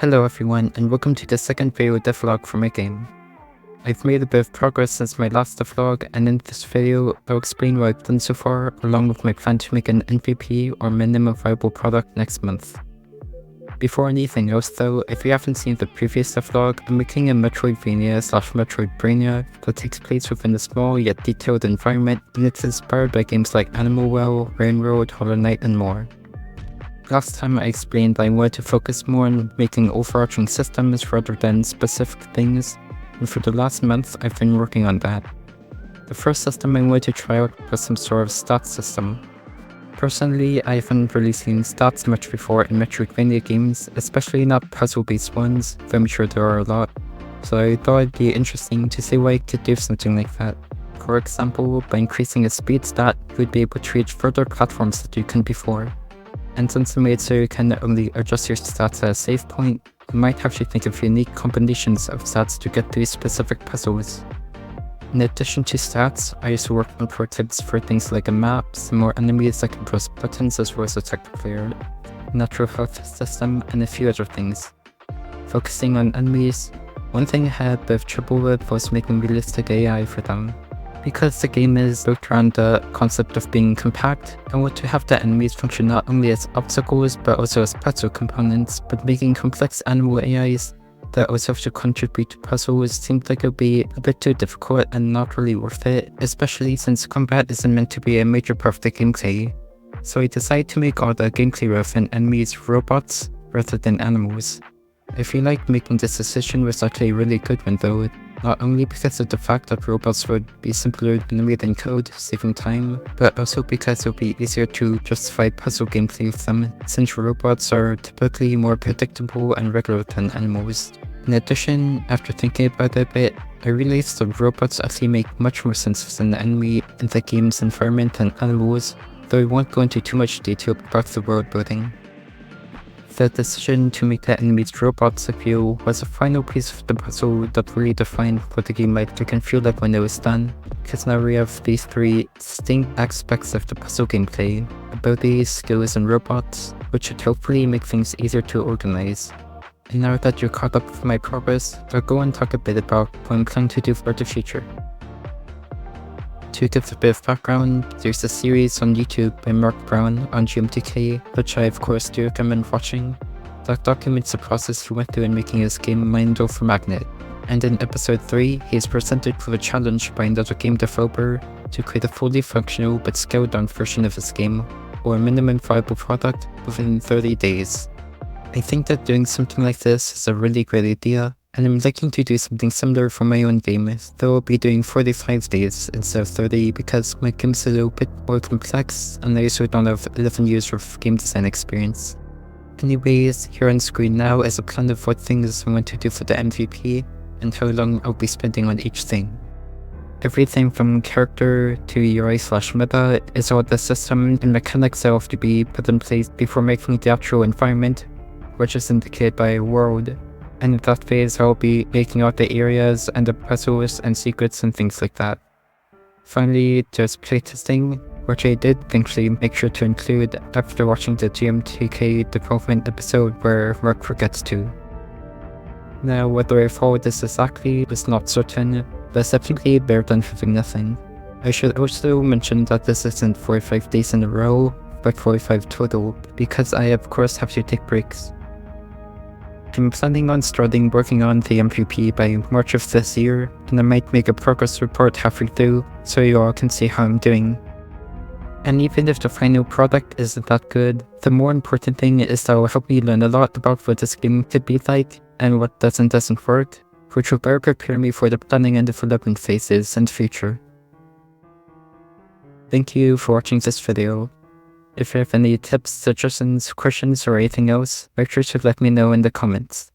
Hello everyone, and welcome to the second video devlog for my game. I've made a bit of progress since my last devlog, and in this video I'll explain what I've done so far, along with my plan to make an MVP or minimum viable product next month. Before anything else though, if you haven't seen the previous devlog, I'm making a metroidvania that takes place within a small yet detailed environment, and it's inspired by games like Animal Well, Railroad, Hollow Knight, and more. Last time I explained that I wanted to focus more on making overarching systems rather than specific things, and for the last month I've been working on that. The first system I wanted to try out was some sort of stats system. Personally, I haven't really seen stats much before in metroidvania games, especially not puzzle-based ones, though I'm sure there are a lot, so I thought it'd be interesting to see why I could do something like that. For example, by increasing a speed stat, you would be able to reach further platforms that you couldn't before. And since I made so you can only adjust your stats at a save point, you might actually think of unique combinations of stats to get through specific puzzles. In addition to stats, I also worked on prototypes for things like a map, some more enemies that can press buttons as well as attack the player, natural health system, and a few other things. Focusing on enemies, one thing I had a bit of trouble with was making realistic AI for them. Because the game is built around the concept of being compact, I want to have the enemies function not only as obstacles but also as puzzle components, but making complex animal AIs that also have to contribute to puzzles seemed like it would be a bit too difficult and not really worth it, especially since combat isn't meant to be a major part of the gameplay. So I decided to make all the gameplay relevant enemies robots rather than animals. I feel like making this decision was actually a really good one though, not only because of the fact that robots would be simpler than written code, saving time, but also because it would be easier to justify puzzle gameplay with them, since robots are typically more predictable and regular than animals. In addition, after thinking about it a bit, I realized that robots actually make much more sense as an enemy in the game's environment than animals, though I won't go into too much detail about the world building. The decision to make the enemies robots appeal was a final piece of the puzzle that really defined what the game might look and feel like when it was done, because now we have these three distinct aspects of the puzzle gameplay: abilities, skills, and robots, which should hopefully make things easier to organize. And now that you're caught up with my progress, I'll go and talk a bit about what I'm planning to do for the future. To give a bit of background, there's a series on YouTube by Mark Brown on GMTK, which I of course do recommend watching, that documents the process he went through in making his game Mind Over Magnet. And in episode 3, he is presented with a challenge by another game developer to create a fully functional but scaled down version of his game, or a minimum viable product, within 30 days. I think that doing something like this is a really great idea, and I'm looking to do something similar for my own game, though I'll be doing 45 days instead of 30 because my game is a little bit more complex and I also don't have 11 years of game design experience. Anyways, here on screen now is a plan of what things I want to do for the MVP and how long I'll be spending on each thing. Everything from character to UI/meta is all the system and mechanics that have to be put in place before making the actual environment, which is indicated by a world. And in that phase I'll be making out the areas and the puzzles and secrets and things like that. Finally, there's playtesting, which I did thankfully make sure to include after watching the GMTK development episode where Mark forgets to. Now, whether I follow this exactly is not certain, but it's definitely better than having nothing. I should also mention that this isn't 45 days in a row, but 45 total, because I of course have to take breaks. I'm planning on starting working on the MVP by March of this year, and I might make a progress report halfway through, so you all can see how I'm doing. And even if the final product isn't that good, the more important thing is that it will help me learn a lot about what this game could be like, and what doesn't work, which will better prepare me for the planning and development phases in the future. Thank you for watching this video. If you have any tips, suggestions, questions, or anything else, make sure to let me know in the comments.